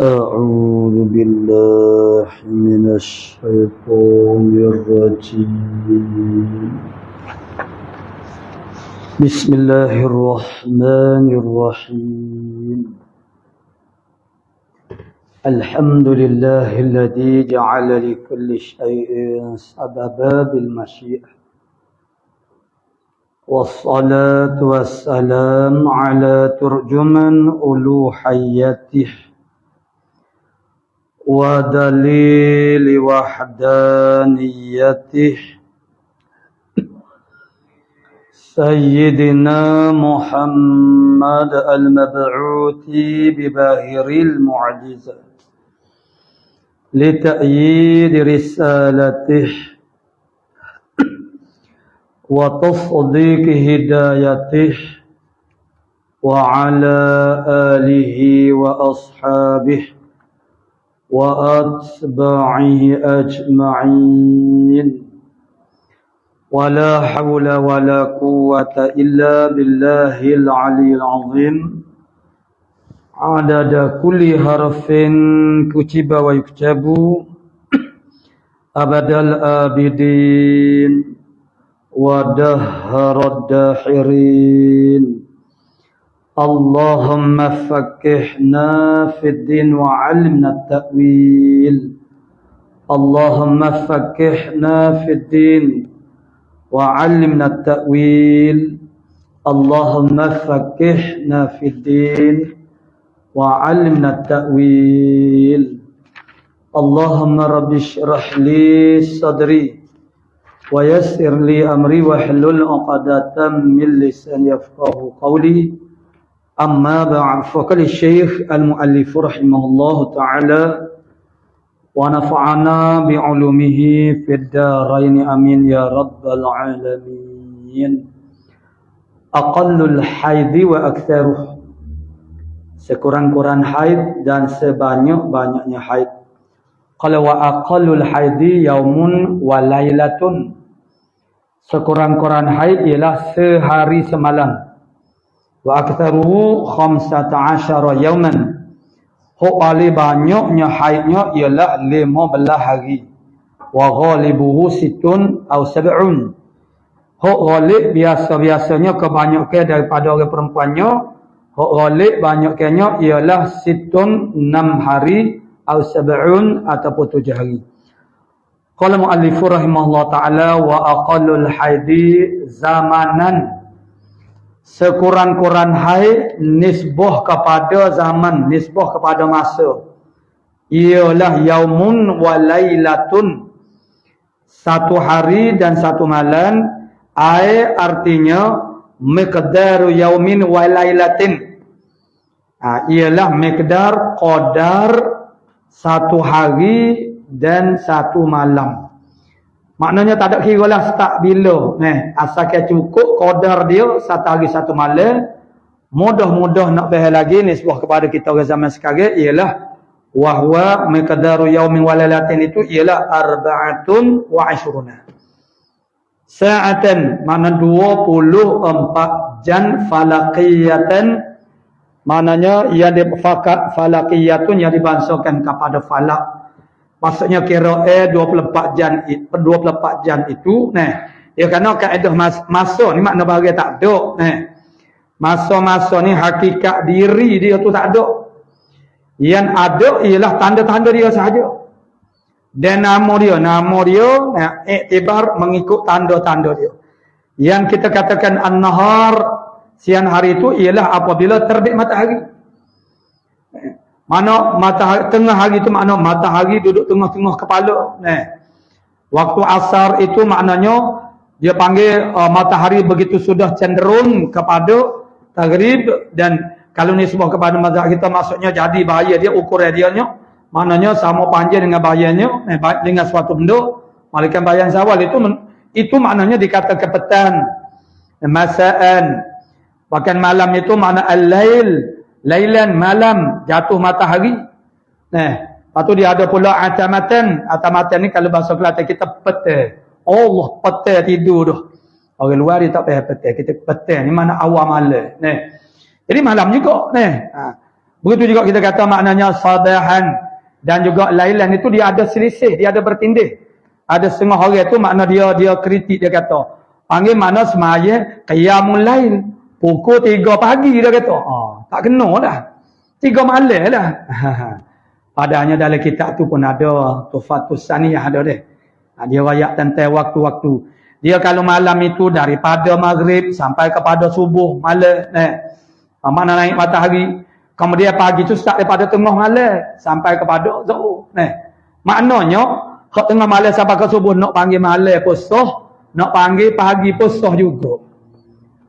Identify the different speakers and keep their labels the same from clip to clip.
Speaker 1: أعوذ بالله من الشيطان الرجيم بسم الله الرحمن الرحيم الحمد لله الذي جعل لكل شيء سببا بالمشيئة والصلاة والسلام على ترجمان ألوهيته ودليل وحدانيته سيدنا محمد المبعوث بباهر المعجزات لتأييد رسالته وتصديق هدايته وعلى آله وأصحابه وأتباعه أجمعين ولا حول ولا قوة إلا بالله العلي العظيم عدد كل حرف كتب ويكتب أبد الآبدين ودهر الداحرين اللهم فقهنا في الدين وعلمنا التأويل اللهم فقهنا في الدين وعلمنا التأويل اللهم فقهنا في الدين وعلمنا التأويل اللهم رب اشرح لي صدري ويسر لي أمري واحلل عقدة من لساني يفقهوا قولي أما بعد فقال الشيخ المؤلف رحمه الله تعالى ونفعنا بعلومه في الدارين آمين يا رب العالمين أقل الحيض وأكثره sekurang-kurang haid dan sebanyak-banyaknya haid. Kalau wa aqallul haidi yaumun wa lailatun, sekurang-kurang haid ialah sehari semalam. Wa aktsaruhu 15 yauman, paling banyaknya haidnya ialah 15 hari. Wa ghalibuhu sittun aw sab'un, ghalib biasa-biasanya kebanyakan daripada orang perempuannya, ghalib banyaknya ialah sittun 6 hari atau sab'un ataupun 7 hari. Qala muallif rahimahullah taala wa aqallul haidi zamanan, sekurang-kurang haid nisbah kepada zaman, nisbah kepada masa, ialah yaumun wa lailatun, satu hari dan satu malam. Ai artinya miqdaru yaumin wa lailatin, ialah miqdar qadar satu hari dan satu malam. Maknanya tak ada kira lah start bila. Asalkan cukup qadar dia satu hari satu malam. Mudah-mudah nak bahas lagi nisbah kepada kita orang zaman sekarang ialah wahwa miqdaru yaumin wa lailatin, itu ialah 24 sa'atan, makna 24 jam falaqiyatan, maknanya yang difakat falaqiyatun yang dibangsakan kepada falak. Maksudnya kira 24 jam itu dia kena kaedah masa ni, makna bagi tak ada. Masa-masa ni hakikat diri dia tu tak ada. Yang ada ialah tanda-tanda dia sahaja. Dan nama dia iktibar mengikut tanda-tanda dia. Yang kita katakan an-nahar, siang hari itu ialah apabila terbit matahari. Mana matahari tengah hari itu, makna matahari duduk tengah-tengah kepala. Waktu asar itu maknanya dia panggil matahari begitu sudah cenderung kepada maghrib. Dan kalau nisbah kepada mazhab kita, maksudnya jadi bahaya dia, ukuran dia nya maknanya sama panjang dengan bahayanya, dengan suatu benda. Malikan bayan zawal itu maknanya dikatakan petang, masaan. Bahkan malam itu makna al-lail, lailan malam, jatuh matahari. Lepas tu dia ada pula atamatan. Atamatan ni kalau bahasa Kelantan kita petang. Allah petang tidur dah. Orang luar dia tak payah petang. Kita petang ni mana awal malam. Jadi malam juga. Begitu juga kita kata maknanya sabahan dan juga lailan, itu dia ada selisih, dia ada bertindih. Ada setengah orang tu makna dia kritik, dia kata panggil makna semaya qiyamul lail, pukul 3 pagi dia kata. Tak kena dah. 3 malam dah. Padahal dalam kitab tu pun ada Tuhfatus Saniyah ada deh. Dia rakyat tentang waktu-waktu. Dia kalau malam itu daripada maghrib sampai kepada subuh malam, mana naik matahari. Kemudian pagi tu start daripada tengah malam sampai kepada zuhur. Maknanya hak tengah malam sampai ke subuh nak panggil malam pun sah, nak panggil pagi pun sah juga.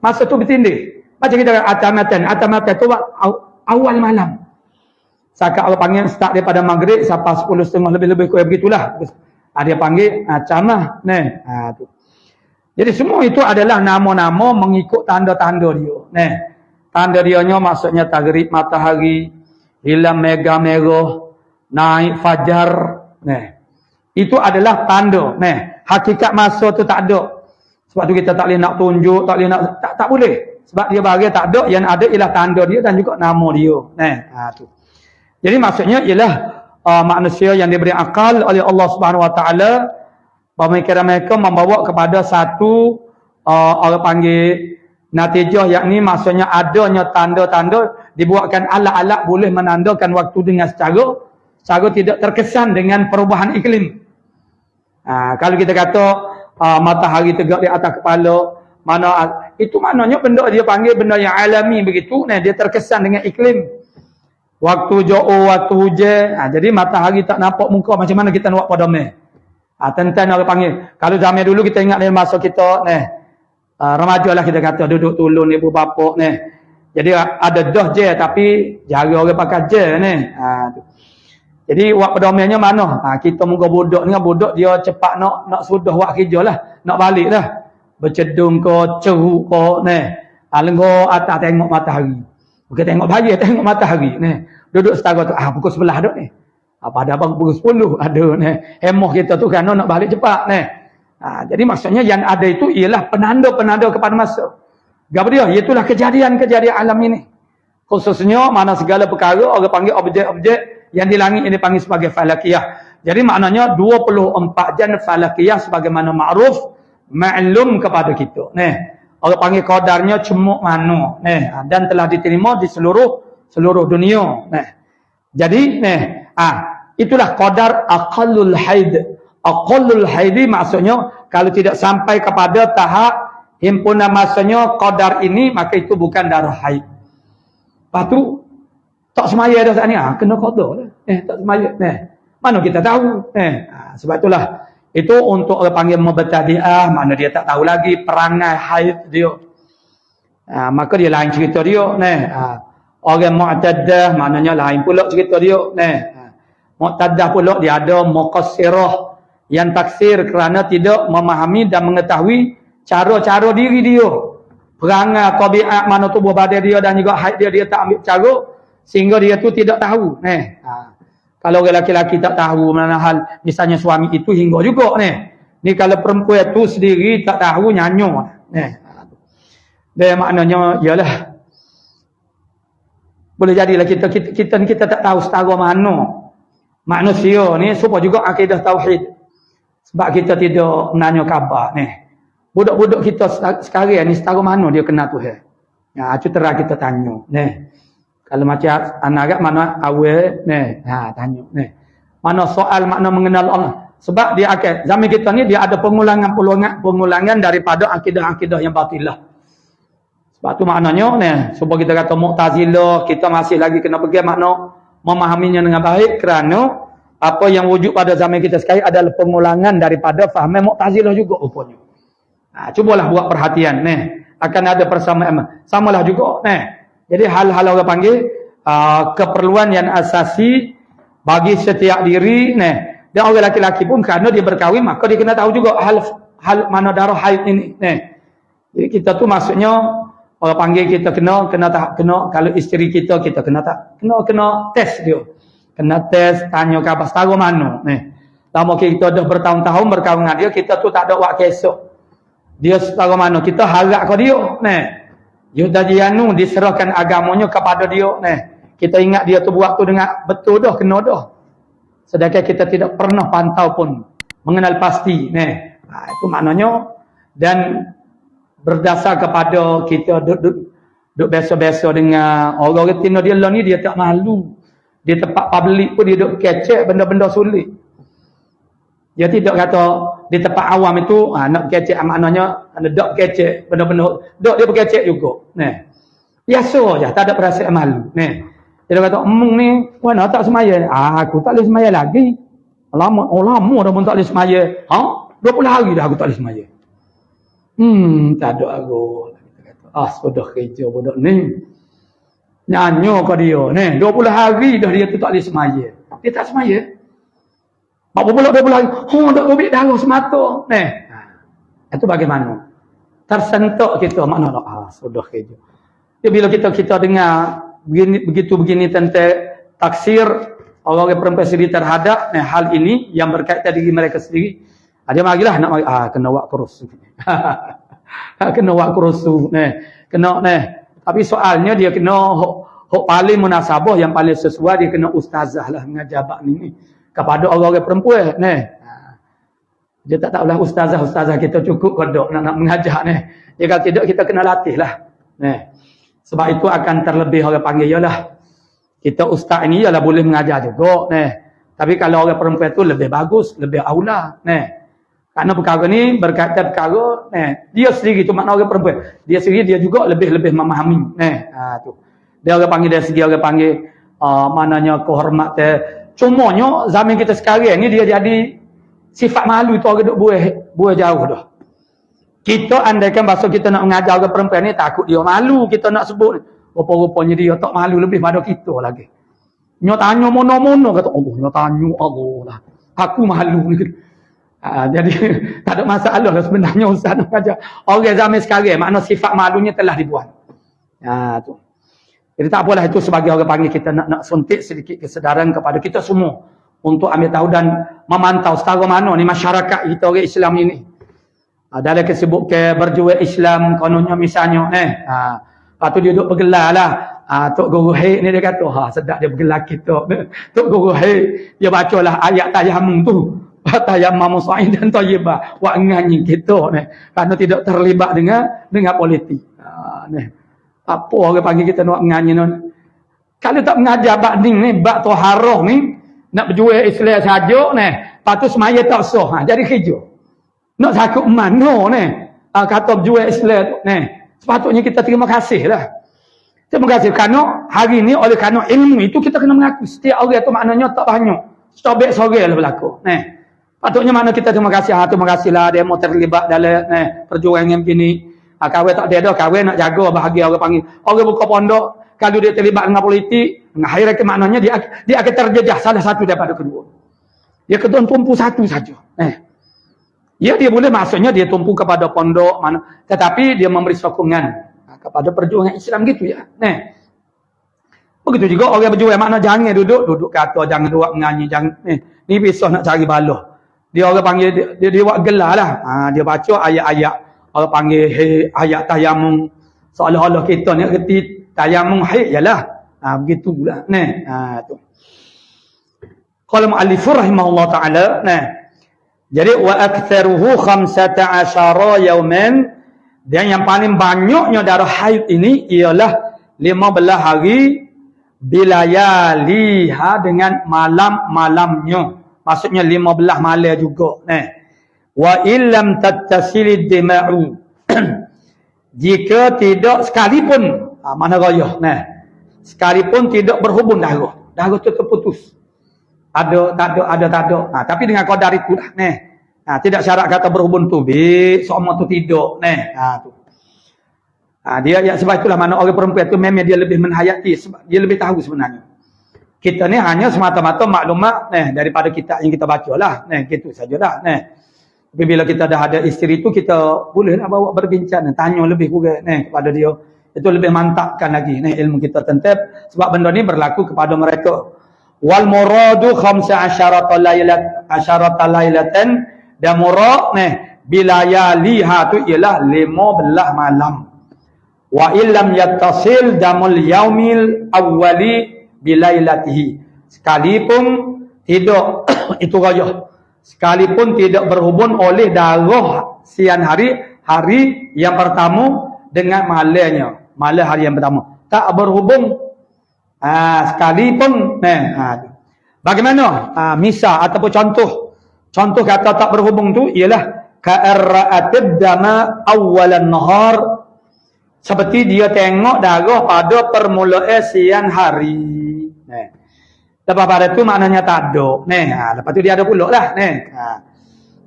Speaker 1: Masa tu bertindih. Macam kita atamatan tu awal malam. Sakat Allah panggil start daripada maghrib sampai 10.30 lebih-lebih kurang begitulah. Dia panggil camah. Tu. Jadi semua itu adalah nama-nama mengikut tanda-tanda dia. Tanda dianya maksudnya tagrib matahari, hilang mega merah, naik fajar. Itu adalah tanda. Hakikat masa tu tak ada. Sebab tu kita tak boleh nak tunjuk, tak boleh nak tak boleh. Sebab dia bagi tak ada, yang ada ialah tanda dia dan juga nama dia. Tu. Jadi maksudnya ialah manusia yang diberi akal oleh Allah Subhanahu Wa Taala, pemikiran mereka membawa kepada satu orang panggil natijah, yakni maksudnya adanya tanda-tanda, dibuatkan alat-alat boleh menandakan waktu dengan secara tidak terkesan dengan perubahan iklim. Kalau kita kata matahari tegak di atas kepala, itu maknanya benda dia panggil benda yang alami begitu, dia terkesan dengan iklim. Waktu jauh, waktu hujan, jadi matahari tak nampak muka, macam mana kita nak buat padam. Tentang orang panggil. Kalau zaman dulu kita ingat dalam masa kita remaja lah kita kata, duduk tolong ibu bapa jadi ada dah je tapi jari orang pakai je jadi wak pedomannya mana? Kita muka budak ni, budak dia cepat nak sudah wak kerja lah, nak balik dah, bercedung ke ceruk ke lenggo atas tengok matahari, bukan tengok bayi, tengok matahari duduk setara tu pukul 11 dah pada abang pukul 10 ada emoh kita tu kan nak balik cepat jadi maksudnya yang ada itu ialah penanda-penanda kepada masa. Apa dia? Itulah kejadian-kejadian alam ini. Khususnya mana segala perkara orang panggil objek-objek yang di langit ini dipanggil sebagai falakiyah. Jadi maknanya 24 jam falakiyah sebagaimana ma'ruf, ma'lum kepada kita. Orang panggil qadarnya cemuk mano. Dan telah diterima di seluruh dunia. Jadi itulah qadar aqallul haid. Aqallul haidi maksudnya kalau tidak sampai kepada tahap himpunan masanya qadar ini, maka itu bukan darah haid. Lepas tu tak semaya dah saat ni, kena qada lah. Tak semaya. Mana kita tahu. Sebab itulah itu untuk orang panggil mubtadi'ah, mana dia tak tahu lagi perangai haid dia. Maka dia lain cerita dia. Orang mu'taddah maknanya lain pula cerita dia. Mu'taddah pula dia ada muqassirah, yang taksir kerana tidak memahami dan mengetahui cara-cara diri dia. Perangai, tabiat mana tubuh badan dia dan juga haid dia tak ambil cara, sehingga dia tu tidak tahu. Kalau orang lelaki tak tahu mana hal, misalnya suami itu hingga juga. Ni kalau perempuan itu sendiri tak tahu, nyanyo. Dia maknanya ialah boleh jadilah kita tak tahu setara mana manusia ni supaya juga akidah tauhid. Sebab kita tidak menanya khabar budak-budak kita sekarang ni setara mana dia kenal Tuhan. Itu terang kita tanya. Kalau macam anak mana awal tanya. Mana soal makna mengenal Allah. Sebab dia akan zaman kita ni dia ada pengulangan daripada akidah-akidah yang batilah. Sebab tu maknanya sebab kita kata Mu'tazilah, kita masih lagi kena pergi makna memahaminya dengan baik, kerana apa yang wujud pada zaman kita sekarang adalah pengulangan daripada fahaman Mu'tazilah juga rupanya. Cubalah buat perhatian. Akan ada persamaan. Samalah juga. Jadi hal-hal orang panggil keperluan yang asasi bagi setiap diri. Dan orang laki-laki pun kerana dia berkahwin, maka dia kena tahu juga hal mana darah haid ini. Jadi kita tu maksudnya orang panggil kita kena kalau isteri kita kena test dia. Kena tes, tanya khabar setara mana. Lama kita dah bertahun-tahun berkahwin dengan dia, kita tu tak ada waktu esok. Dia setara mana, kita harap ke dia. Dia dah diserahkan agamanya kepada dia. kita ingat dia tu buat tu dengan betul dah, kena dah. Sedangkan kita tidak pernah pantau pun, mengenal pasti. Itu maknanya. Dan berdasar kepada kita duduk biasa-biasa dengan orang retina dia lah ni, dia tak malu. Dia tempat public pun dia duduk kecek benda-benda sulit. Dia tidak kata di tempat awam itu nak kecek, maknanya duduk kecek benda-benda, duduk dia berkecek juga. Biasa je, tak ada perasaan malu. Dia kata, ni mana tak semaya? Aku tak boleh semaya lagi. Lama dah pun tak boleh semaya. 20 hari dah aku tak boleh semaya. Tak ada aku. Sudah kerja budak ni. Nyanyo ke dia. 20 hari dah dia tu tak boleh semaya. Dia tak semaya. Berapa pula hari. Tak kubik darah semata. Itu bagaimana? Tersentuk kita. Makna sudah kerja. Bila kita dengar begini tentang taksir orang perempuan sendiri terhadap hal ini yang berkaitan diri mereka sendiri, dia marilah nak mari kena buat kurus. Kena buat kurus kena tapi soalnya dia kena hok paling munasabah, yang paling sesuai, dia kena ustazah lah mengajar bab ni kepada orang perempuan dia tak tahulah ustazah kita cukup kodok nak mengajar dia kalau tidak kita kena latih lah sebab itu akan terlebih orang panggil ialah kita ustaz ini ialah boleh mengajar juga tapi kalau orang perempuan tu lebih bagus, lebih aula kerana perkara ni berkaitan perkara dia sendiri tu, makna orang perempuan dia sendiri dia juga lebih memahami tu dia orang panggil, dari segi orang panggil maknanya kehormatan. Cumanya zaman kita sekarang ni dia jadi sifat malu tu orang duk buah jauh dah. Kita andaikan bahasa kita nak mengajar orang perempuan ni, takut dia malu kita nak sebut. Rupa-rupanya dia tak malu lebih pada kita lagi. Nyo tanya mono-mono kata Allah, nyo tanya Allah lah. Aku malu ni. Jadi tak ada masalah lah sebenarnya ustaz nak ajar. Orang zaman sekarang makna sifat malunya telah dibuang. Tu. Jadi tak apalah, itu sebagai orang panggil kita nak suntik sedikit kesedaran kepada kita semua untuk ambil tahu dan memantau setara mana ni masyarakat kita orang Islam ini. Dalam kesibukan berjuang Islam kononnya misalnya lepas tu dia duduk bergelar lah Tok Guru Hek ni dia kata sedap dia bergelar kita Tok Guru Hek dia bacalah ayat tayamum tu tayamum sa'id dan thayyibah wa nganyi kita kerana tidak terlibat dengan politik apa orang panggil kita nak nganyi kalau tak mengajar bab ni bab taharah ni nak berjuang Islam saja lepas tu semaya tak sah jadi kerja. Nak sakut mana kata berjuang Islam sepatutnya kita terima kasih lah. Terima kasih kerana hari ni oleh kerana ilmu itu kita kena mengaku setiap orang tu maknanya tak banyak sobek sore lah berlaku patutnya mana kita terima kasih terima kasihlah dia mau terlibat dalam perjuangan begini. Kawin tak ada kawin nak jaga bahagia orang panggil orang buka pondok kalau dia terlibat dengan politik dengan hierarki maknanya dia akan terjejah salah satu daripada kedua. Dia kena tumpu satu saja ya dia boleh maksudnya dia tumpu kepada pondok mana, tetapi dia memberi sokongan kepada perjuangan Islam gitu ya. Begitu juga orang berjuang makna jangan duduk kata jangan duduk menyanyi jangan ni besok nak cari balah. Dia orang panggil dia buat gelar lah. Dia baca ayat-ayat orang panggil ayat tayamum seolah-olah kita ni reti tayamum ialah begitulah tu. Qala muallifur rahimahullah taala jadi wa aktsaruhu 15 yauman, dan yang paling banyaknya darah haid ini ialah 15 hari bilayaliha dengan malam-malamnya. Maksudnya 15 malam juga wa illam tattasilid dima'u jika tidak sekalipun mana raya sekalipun tidak berhubung darah tu terputus. Ada tak ada tapi dengan qadar itu dah tidak syarat kata berhubung tu semua tu tidak tu dia ya sebab itulah mana orang perempuan tu memang dia lebih menhayati sebab dia lebih tahu sebenarnya. Kita ni hanya semata-mata maklumat daripada kitab yang kita bacalah gitu sajalah tapi bila kita dah ada isteri tu kita bolehlah bawa berbincang tanya lebih kurang kepada dia, itu lebih mantapkan lagi ilmu kita tentang sebab benda ni berlaku kepada mereka. Wal muradu 15 lailatan dan murad bilayaliha tu ialah 15 malam. Wa illam yattasil damul yaumil awwali bilailatihi. Sekalipun tidak itu raya. Sekalipun tidak berhubung oleh darah siang hari yang pertama dengan malamnya. Malam hari yang pertama. Tak berhubung. Sekalipun bagaimana? Misal ataupun contoh kata tak berhubung tu ialah ka'arra'atid dama awwalan nahar, seperti dia tengok darah pada permulaan siang hari. Lepas pada tu maknanya tak ada. Lepas tu dia ada pula lah.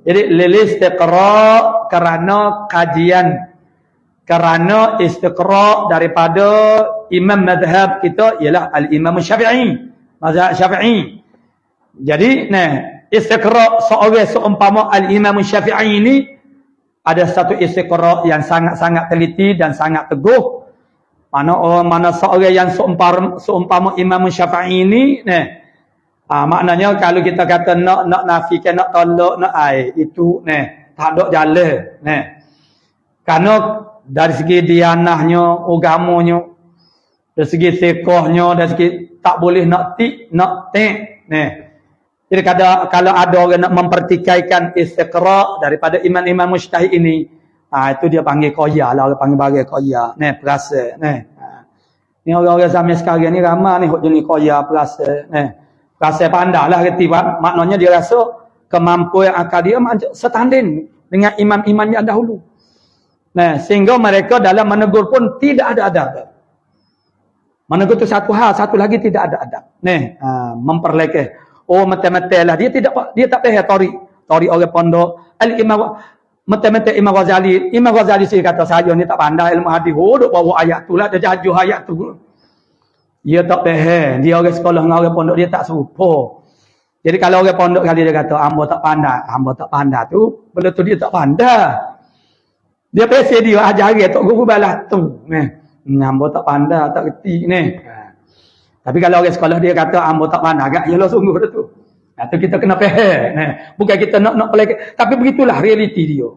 Speaker 1: Jadi listiqra' kerana kajian, kerana istiqra' daripada imam madhab kita ialah al-Imam Syafi'i, mazhab Syafi'i. Jadi istiqra' seorang seumpama al-Imam Syafi'i ini ada satu istiqra' yang sangat-sangat teliti dan sangat teguh. Mana seorang yang seumpama Imam Syafi'i ini maknanya kalau kita kata nak nafikan, nak tolak, nak itu tak ada jalan. Kerana dari segi dianahnya, agamanya, dari segi fiqhnya, dari segi tak boleh nak tek. Jadi kalau ada orang nak mempertikaikan istiqra' daripada imam-imam mujtahid ini, itu dia panggil qoya lah, orang panggil bagai qoya. Perasa. Ni orang-orang zaman sekarang ni ramai ni hok jenis qoya, perasa. Perasa pandai lah reti, maknanya dia rasa kemampuan akal dia setanding dengan imam-imam yang dahulu. Sehingga mereka dalam menegur pun tidak ada adab. Menegur tu satu hal, satu lagi tidak ada adab. Memperlekeh. Mata-mata lah. Dia tak payah tori orang pondok. Al-Imam mata-mata Imam Ghazali. Imam Ghazali sih kata saya ni tak pandai ilmu hadis. Duk bawa ayat tu lah, dia jajuh ayat tu. Dia tak payah. Dia orang sekolah dengan orang pondok, dia tak serupa. Jadi kalau orang pondok kali dia kata hamba tak pandai tu, benda tu dia tak pandai. Dia pesen dia ajari tok guru balas tu. Hamba tak pandai, tak reti ni. Tapi kalau orang sekolah dia kata hamba tak pandai, agak yalah sungguh dah tu. Tu kita kena faham. Bukan kita nak pelak, tapi begitulah realiti dia.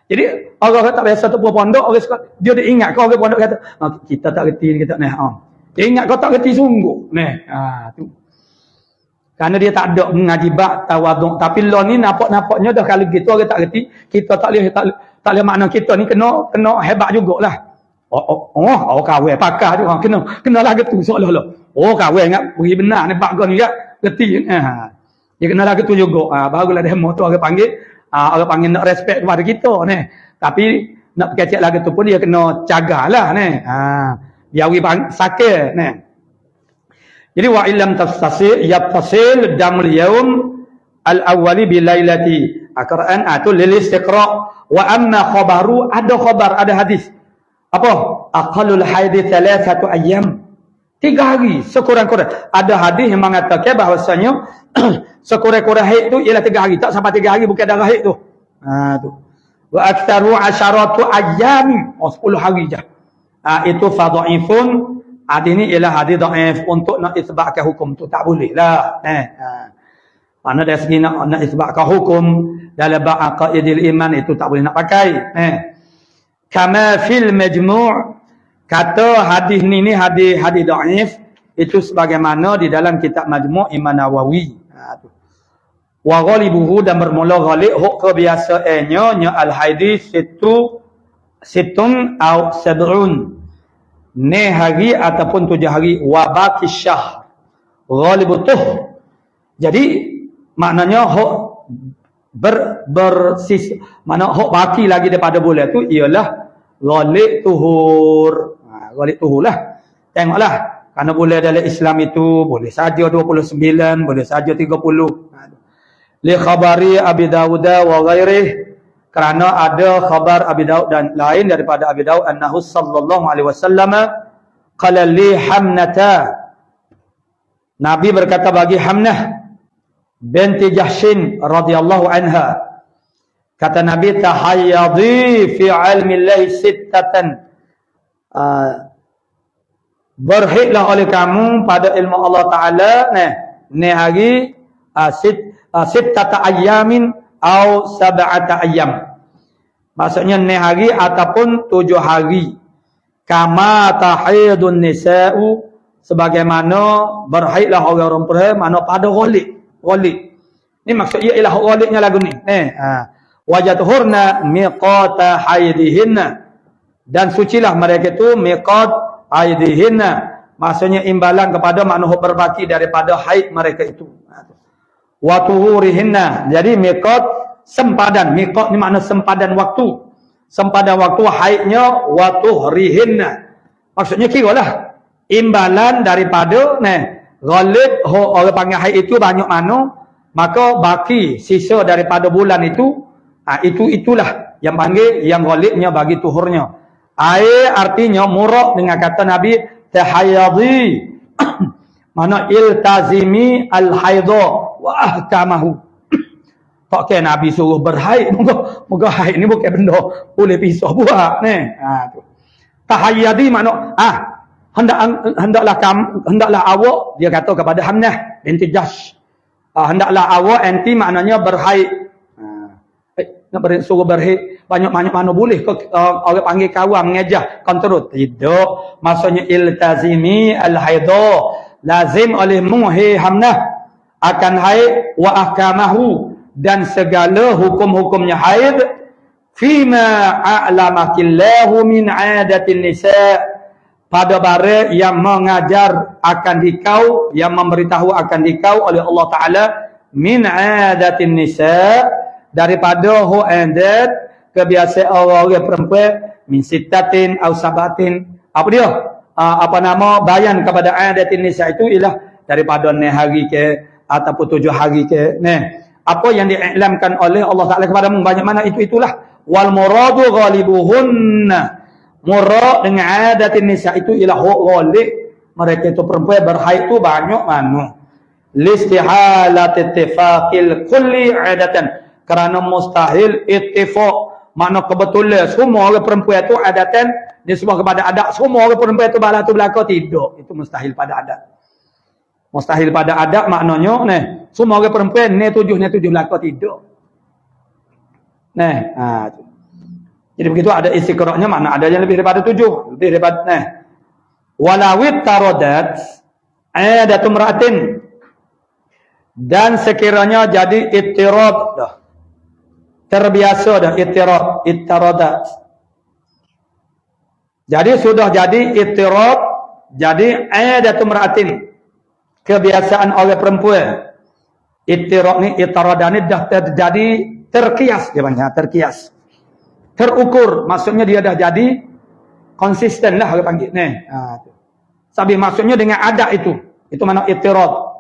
Speaker 1: Jadi orang tak biasa tu pondok, orang sekolah dia ingat kau orang pondok kata, kita tak reti ni, kita dia ingat kau tak reti sungguh. Tu. Kerana dia tak ada mengajibat tawaduk. Tapi lo ni nampak-nampaknya dah kalau gitu orang tak reti, kita tak boleh makna kita ni kena hebat jugalah. Kawai pakar tu kena lah gitu seolah-olah. Kawai ingat pergi benar ni bak ni kan reti. Dia kena lah gitu juga. Barulah demo tu orang panggil nak respect kepada kita ni. Tapi nak kecek lah gitu pun dia kena cagalah ni. Biawi sakit ni. Jadi wa illam yattasil damul yaum al-awwali bilailati. Al-Quran tu lil istiqra' wa amma khabaru, ada khabar, ada hadis. Apa? Aqallul haidi 3 ayyam. 3 hari sekurang-kurang. Ada hadis yang mengatakan bahawasanya sekurang-kurang haid tu ialah 3 hari. Tak sampai 3 hari bukan darah haid tu. Tu. Wa aktsaru 10 ayyam. 10 hari je. Itu fadhaifun. Hadis ni ialah hadis dhaif untuk nak isbatkan hukum tu tak boleh lah. Mana dari segi nak isbatkan hukum dalam bab aqaidil iman itu tak boleh nak pakai. Kama fil majmu' kata hadis ni hadis dhaif itu sebagaimana di dalam kitab Majmu' Imam Nawawi. Wa ghalibuhu, dan bermula ghalib huk kebiasaannya al hadis situn au sab'un. Ni hari ataupun 7 hari wa baqi syahr ghalibutuh. Jadi maknanya hok mana hok baki lagi daripada bulan tu ialah ghalib tuhur. Ghalib tuhur lah. Tengoklah, kerana bulan dalam Islam itu boleh saja 29, boleh saja 30. Li khabari Abi Dawud wa ghairihi, kerana ada khabar Abi Daud dan lain daripada Abi Daud annahu sallallahu alaihi wasallam qala li Hamnata, Nabi berkata bagi Hamnah binti Jahshin radhiyallahu anha, kata Nabi, tahayyadi fi ilmi Allah sittatan, berhidlah oleh kamu pada ilmu Allah Ta'ala ni hari sittata ayyamin au sab'ata ayyam. Maksudnya ni hari ataupun 7 hari. Kama tahidun nisa'u, sebagaimana berhaidlah orang perempuan mana pada ghalib. Ni maksud ia ialah ghalibnya lagu ni. Wajatuhurna miqata haidihinna, dan sucilah mereka itu miqat haidihinna, maksudnya imbalan kepada makna berbaki daripada haid mereka itu. Wa tuhurihinna, jadi miqat sempadan. Miqat ni makna sempadan waktu. Sempadan waktu haidnya, wa tuhrihinna, maksudnya kiralah imbalan daripada ghalib orang panggil haid itu banyak mana, maka baki sisa daripada bulan itu, itulah yang panggil yang ghalibnya bagi tuhurnya. Artinya murad dengan kata Nabi tahayyadi mana iltazimi al-haidha wa ahkamahu. Tak kira Nabi suruh berhaid, moga haid ni bukan benda boleh pisah buat ni. Tu. Tahayyadi makna hendaklah awak, dia kata kepada Hamnah binti Jahsh. Hendaklah awak anti maknanya berhaid. Nak suruh berhaid banyak-banyak mana boleh orang panggil kawan mengajar kontrol. Tidak, maksudnya iltazimi al-haidha, lazim olehmu hai Hamnah akan haid wa ahkamahu, dan segala hukum-hukumnya haid, fima a'lamakillahu min 'adatin nisa, pada barang yang mengajar akan dikau, yang memberitahu akan dikau oleh Allah Ta'ala, min 'adatin nisa, daripada adat kebiasaan orang perempuan, min sittatin aw sabatin. Apa dia? Bayan kepada adatin nisa itu ialah daripada 6 hari ke ataupun 7 hari ke. Apa yang diiklamkan oleh Allah Ta'ala kepadamu, banyak mana itulah. Wal muradu ghalibuhunna, murad dengan adatin nisa itu ialah ghalib mereka itu perempuan berhaid itu banyak mana. Listihalat ittifaqil kulli adatan, kerana mustahil ittifaq, makna kebetulan semua orang perempuan itu adatan disebut kepada adat, semua orang perempuan itu bala tu belaka, tidak, itu mustahil pada adat. Mustahil pada adat maknanya semua orang perempuan ni tujuh belaka, tidak. Jadi begitu ada istiqra'nya, makna ada yang lebih daripada 7, lebih daripada walawit taradat adatum ra'atin, dan sekiranya jadi ittirad dah, terbiasa dah ittiradat. Jadi sudah jadi ittirad, jadi adatum ra'atin, kebiasaan oleh perempuan. Ittirad ni, ittiradan ni dah terjadi terkias, dia panggil terkias, terukur, maksudnya dia dah jadi konsisten lah orang panggil Sabi maksudnya dengan adat itu mana ittirad.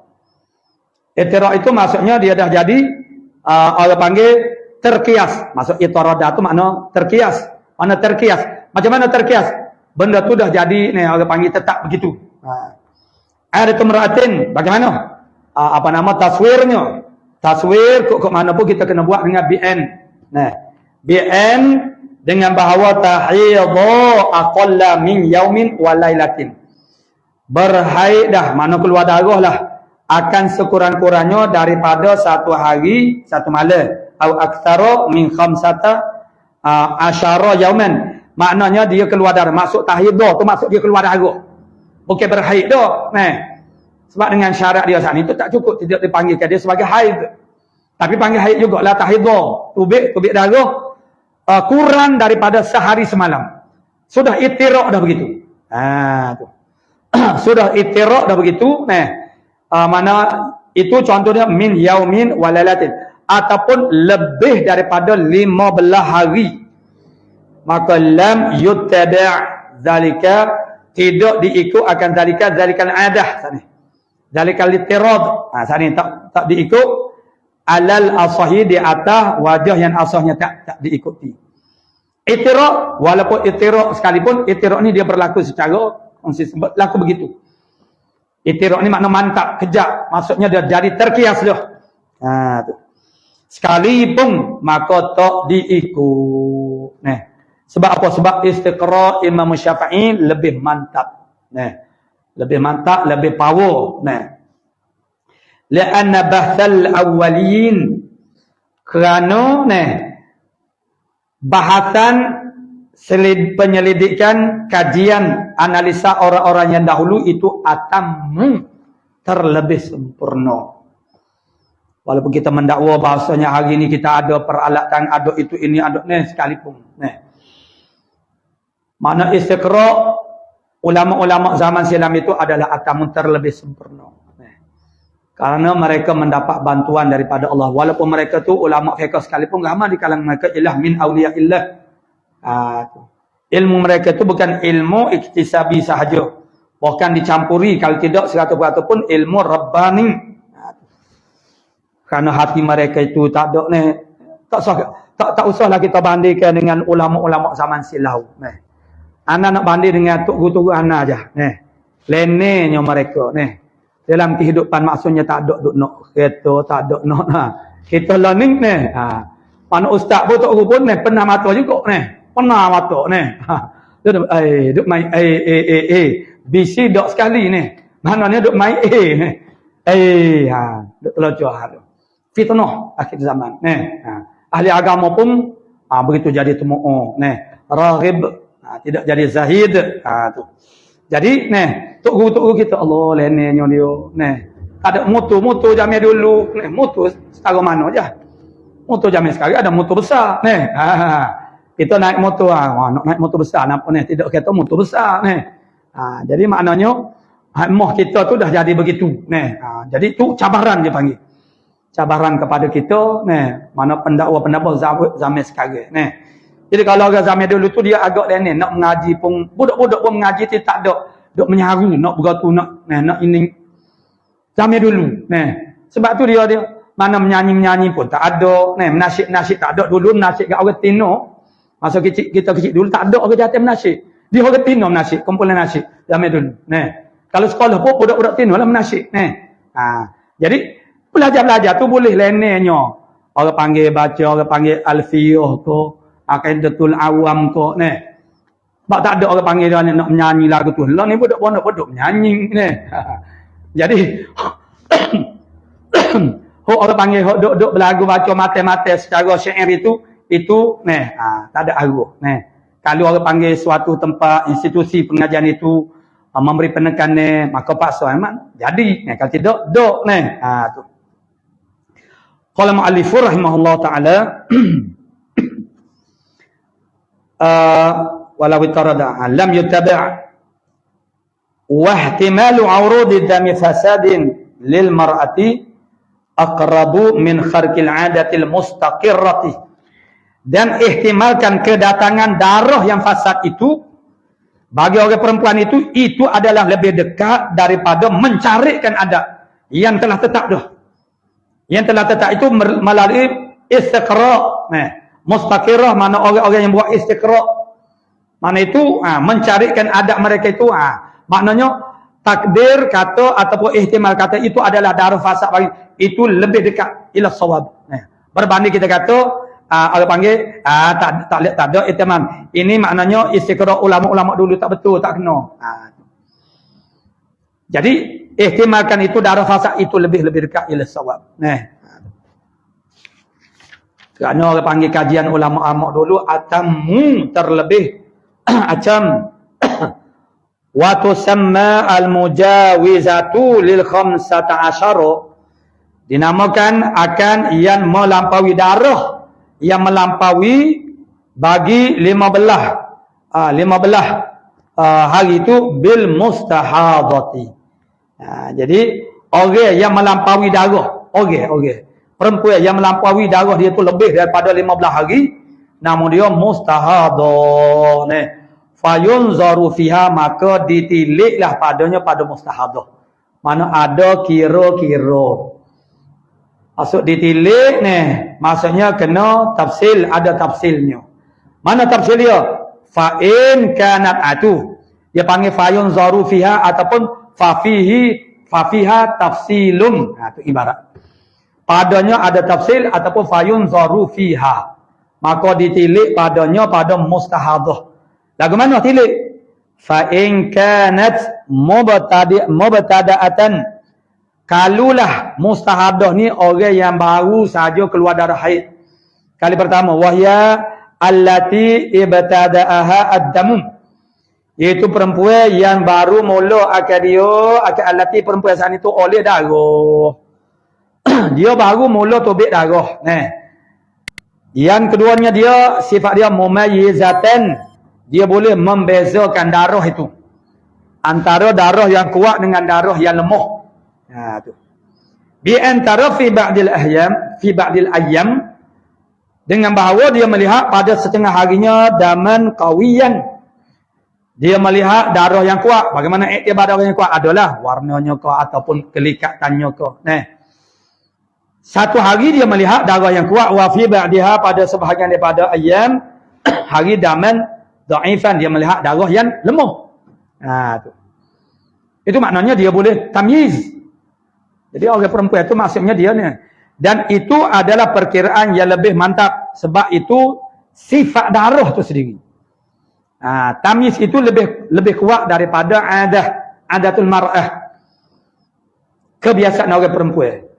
Speaker 1: Ittirad itu maksudnya dia dah jadi orang panggil terkias. Maksud ittiradat itu makna terkias. Mana terkias? Macam mana terkias? Benda tu dah jadi orang panggil tetap begitu. Ada temeratin, bagaimana? Taswirnya. Taswir kok mana pun kita kena buat dengan BN. BN dengan bahawa tahidha aqalla min yaumin wa lailatin. Berhaid dah, mana keluar darah lah, akan sekurang-kurangnya daripada 1 hari 1 malam, atau aktsara min khamsata asyara yauman. Maknanya dia keluar darah, maksud tahidha tu maksud dia keluar darah. Bukan berhaid dah. Sebab dengan syarat dia saat itu tak cukup, tidak dipanggilkan dia sebagai haid. Tapi panggil haid jugalah tahidha. Tubik darah kurang daripada sehari semalam. Sudah ittiraq dah begitu. Tu. Sudah ittiraq dah begitu. Mana itu contohnya min yaumin wa lailatin, ataupun lebih daripada 15 hari. Maka lam yuttaba' zalika, tidak diikut akan zalikal adah sana. Zalikal ittirad. Sana tak diikut alal asahi, di atas wajah yang asahnya tak diikuti. Ittiraq, walaupun ittiraq sekalipun, ittiraq ni dia berlaku secara konsisten, berlaku begitu. Ittiraq ni makna mantap, kejap, maksudnya dia jadi terkias dah. Tu. Sekalipun maka tak diikut. Sebab apa? Sebab istiqra' Imam Syafi'i lebih mantap. Lebih mantap, lebih power. Lianna bahthal awwaliyin, kerana bahasan penyelidikan, kajian, analisa orang-orang yang dahulu itu atammu, terlebih sempurna. Walaupun kita mendakwa bahasanya hari ini kita ada peralatan, ada itu ini, ada ni sekalipun. Mana istiqra' ulama-ulama zaman silam itu adalah atamun terlebih sempurna. Karena mereka mendapat bantuan daripada Allah. Walaupun mereka tu ulama fiqh sekalipun, ramai di kalangan mereka ialah min awliyaillah. Ilmu mereka itu bukan ilmu iktisabi sahaja, bukan dicampuri, kalau tidak 100% pun ilmu rabbani. Karena hati mereka itu tak ada ni, tak usahlah kita bandingkan dengan ulama-ulama zaman silau. Ana nak banding dengan tok guru ana aja. Lenenya mereka dalam kehidupan, maksudnya tak ada duk nak kereta, tak ada nak kita learning mana ustaz pun tok guru pun pernah mata juga pernah mata duk main BC dok sekali maknanya duk main duk telocor fitnah akhir zaman ahli agama pun begitu jadi temu raghib tidak jadi zahid tu. Jadi tok guru kita Allah lenenya dia ada motor zaman dulu motor setara mana aja. Motor zaman sekarang ada motor besar kita naik motor nak naik motor besar nampak tidak kata motor besar jadi maknanya moh kita tu dah jadi begitu jadi tu cabaran dia panggil, cabaran kepada kita mana pendakwa zaman sekarang jadi kalau orang zaman dulu tu dia agak lain nak mengaji pun budak-budak pun mengaji tu tak ada duk menyaru nak beratu nak ini zaman dulu sebab tu dia mana menyanyi pun tak ada menasib tak ada dulu menasib kat orang Tino masa kita kecil dulu tak ada orang jatuh menasib dia orang Tino menasib kumpulan nasib zaman dulu kalau sekolah pun budak-budak Tino lah menasib jadi belajar tu boleh lainnya orang panggil baca, orang panggil alfiyah tu Aqaidatul Awam kok sebab tak ada orang panggil dia nak menyanyi lagu tu lah ni budak-budak menyanyi jadi orang panggil duk berlagu baca mata-mata secara syair itu tak ada arwah kalau orang panggil suatu tempat institusi pengajian itu memberi penekanan maka paksa memang jadi kalau tidak duk tu qala mu'allifur rahimahullah taala walau tarada lam yuttaba' wa ihtimalu 'urudi dami fasadin lil mar'ati aqrabu min kharqil 'adatil mustaqirrati dan ihtimalkan kedatangan darah yang fasad itu bagi orang perempuan itu adalah lebih dekat daripada mencarikan adat yang telah tetap dah. Yang telah tetap itu melalui istiqra'. Mustaqirah mana orang-orang yang buat istiqra'. Mana itu mencarikan adat mereka itu maknanya takdir kata ataupun ihtimal kata itu adalah darah fasad bagi itu lebih dekat ila shawab. Berbanding kita kata orang panggil tak ada ihtimal. Ini maknanya istiqra' ulama-ulama dulu tak betul, tak kena. Jadi ihtimalkan itu darah fasad itu lebih dekat ila shawab. Kerana orang panggil kajian ulama-ulama dulu atammu terlebih acam wa tusamma al-mujawizatu lil 15 dinamakan akan yang melampaui darah yang melampaui bagi 15 hari itu bil mustahadati. Jadi orang yang melampaui darah perempuan yang melampaui darah dia tu lebih daripada 15 hari namun dia mustahadah fayunzaru fiha maka ditiliklah padanya pada mustahadah mana ada kira-kira maksud ditilik maksudnya kena tafsil ada tafsilnya mana tafsil dia fa in kanat dia panggil fayunzaru fiha ataupun fafiha tafsilun itu ibarat padanya ada tafsil ataupun fayun zaru fiha maka ditilik padanya pada mustahadah lagu mana tilik fa in kanat mubtada'atan kalulah mustahadah ni orang yang baru saja keluar darah haid kali pertama wahya allati ibtada'aha ad-damu, iaitu perempuan yang baru mula akan allati perempuan saat itu oleh darah. Dia baru mula tubik darah. Yang keduanya dia sifat dia mumayyizatan, dia boleh membezakan darah itu antara darah yang kuat dengan darah yang lemah. Tu. Bi antara fi ba'dil ayyam, dengan bahawa dia melihat pada setengah harinya daman qawiyan, dia melihat darah yang kuat. Bagaimana iktibar darah yang kuat? Adalah warnanya ke ataupun kelikatannya ke. Satu hari dia melihat darah yang kuat, wa fi ba'diha, pada sebahagian daripada ayyam hari daman dhaifan, dia melihat darah yang lemah. Tu. Itu maknanya dia boleh tamyiz. Jadi orang perempuan itu maksudnya dia ni. Dan itu adalah perkiraan yang lebih mantap, sebab itu sifat darah tu sendiri. Tamyiz itu lebih kuat daripada adatul mar'ah, kebiasaan orang perempuan.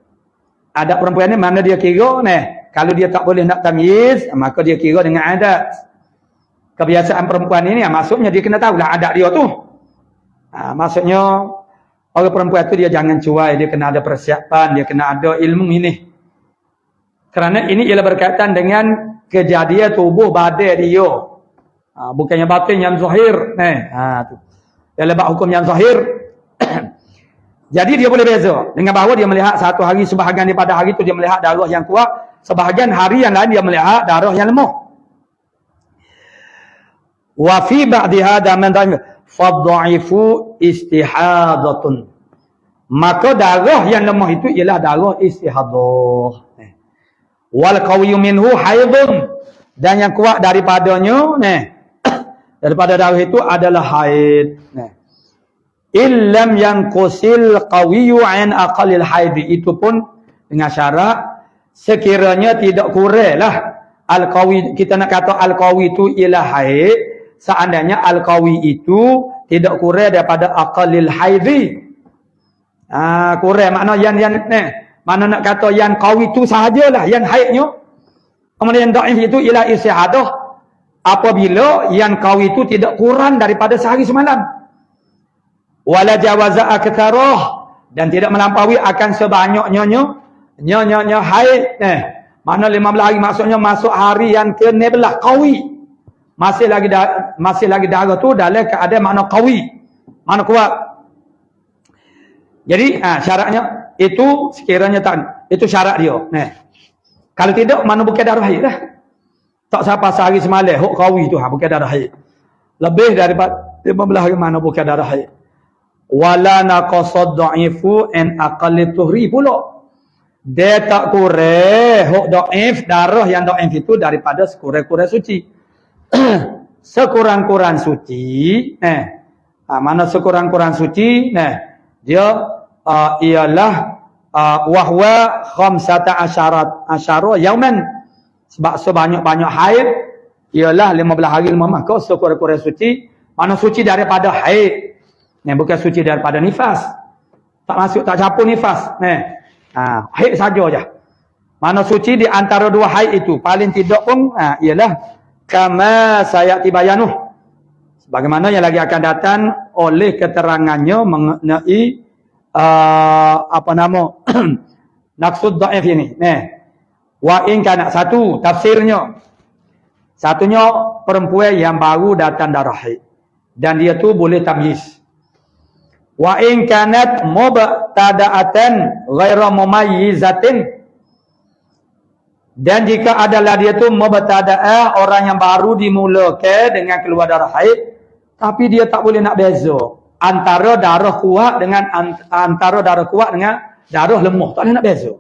Speaker 1: Adat perempuan ni mana dia kira kalau dia tak boleh nak tamyiz, maka dia kira dengan adat. Kebiasaan perempuan ini maksudnya dia kena tahulah adat dia tu. Maksudnya orang perempuan tu dia jangan cuai, dia kena ada persiapan, dia kena ada ilmu ini. Kerana ini ialah berkaitan dengan kejadian tubuh badan dia. Bukannya batin yang zahir. Tu. Dia lebak hukum yang zahir. Jadi dia boleh beza. Dengan bahawa dia melihat satu hari sebahagian daripada hari itu dia melihat darah yang kuat. Sebahagian hari yang lain dia melihat darah yang lemah. Wa fi ba'diha daman fadha'ifu istihadatun. Maka darah yang lemah itu ialah darah istihadah. Wal qawiyyu minhu haidun, dan yang kuat daripadanya daripada darah itu adalah haid. Illam yanqusil qawiyyu an aqalil haid, itu pun dengan syarat sekiranya tidak kuranglah al-qawi. Kita nak kata al-qawi itu ialah haid, seandainya al-qawi itu tidak kurang daripada aqalil haid. Kurang makna yang mana nak kata yang qawi itu sahajalah yang haidnya. Kemudian dhaif itu ialah istihadah apabila yang qawi itu tidak kurang daripada sehari semalam. Wala jawaza aktsarah, dan tidak melampaui akan sebanyaknya haid. Mana 15 hari maksudnya masuk hari yang ke-16 qawi. Masih lagi darah tu dalam keadaan makna qawi, makna kuat. Jadi syaratnya itu sekiranya tak, itu syarat dia. Kalau tidak, mana bukan darah haid dah. Tak sampai sehari semalam hok qawi tu bukan darah haid. Lebih daripada 15 hari mana bukan darah haid. Wala naqasad dha'ifu an aqalli tuhri pula. Dia tak kurang hok dhaif, darah yang dhaif itu daripada sekurang-kurang suci. Sekurang-kurang suci, mana sekurang-kurang suci, dia ialah wahwa khamsata asyara yauman, sebab sebanyak-banyak haid ialah 15 hari 5 maka sekurang-kurang suci. Mana suci daripada haid, bukan suci daripada nifas, tak masuk, tak campur nifas, haid saja je. Mana suci di antara dua haid itu paling tidak pun ialah kama sayati bayanuh, sebagaimana yang lagi akan datang oleh keterangannya mengenai maksud dhaif ini. Wa in kana, satu tafsirnya, satunya perempuan yang baru datang darah haid dan dia tu boleh tamyiz. Wa in kanat mubtada'atan ghaira mumayyizatin, dan jika adalah dia tu mubtada'ah, orang yang baru dimulakan dengan keluar darah haid, tapi dia tak boleh nak beza antara darah kuat dengan darah lemah, tak boleh nak beza.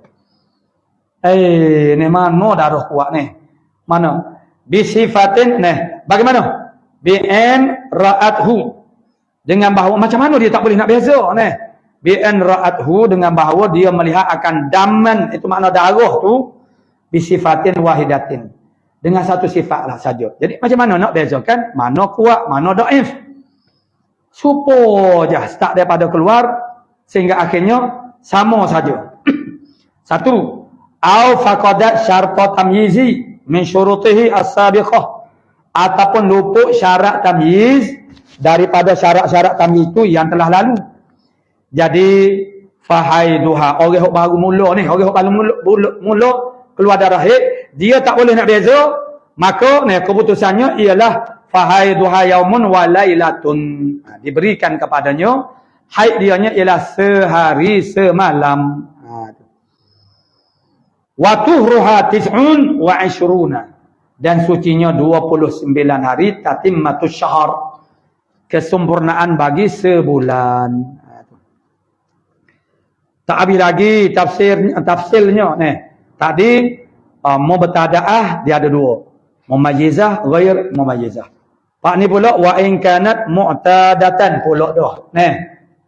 Speaker 1: Ni mana darah kuat ni? Mana? Bisifatin bagaimana? Bi'an ra'athu, dengan bahawa macam mana dia tak boleh nak beza Bi'an ra'athu, dengan bahawa dia melihat akan daman, itu makna darah tu, bisifatin wahidatin, dengan satu sifat lah saja. Jadi macam mana nak bezakan mana kuat, mana dhaif? Supaya start daripada keluar sehingga akhirnya sama saja. Satu, au faqadat syarta tamyizi, min syurutihi as-sabiqah, ataupun luput syarat tamyiz daripada syarat-syarat tamyiz itu yang telah lalu. Jadi fahaiduha, orang yang baru mula ni, orang yang baru mula keluar darah haid, dia tak boleh nak beza, maka ni keputusannya ialah fahaiduha yaumun wa lailatun. Diberikan kepadanya haid dianya ialah sehari semalam. Wa tuhruha tis'un wa ishruna, dan sucinya 29 hari, tatimmatus syahr, kesempurnaan bagi sebulan. Tak habis lagi tafsirnya ni. Tadi mubtada'ah dia ada dua, mumayyizah, ghair mumayyizah. Pak ni pula wa in kanat mu'tadatan pula dah. Nah,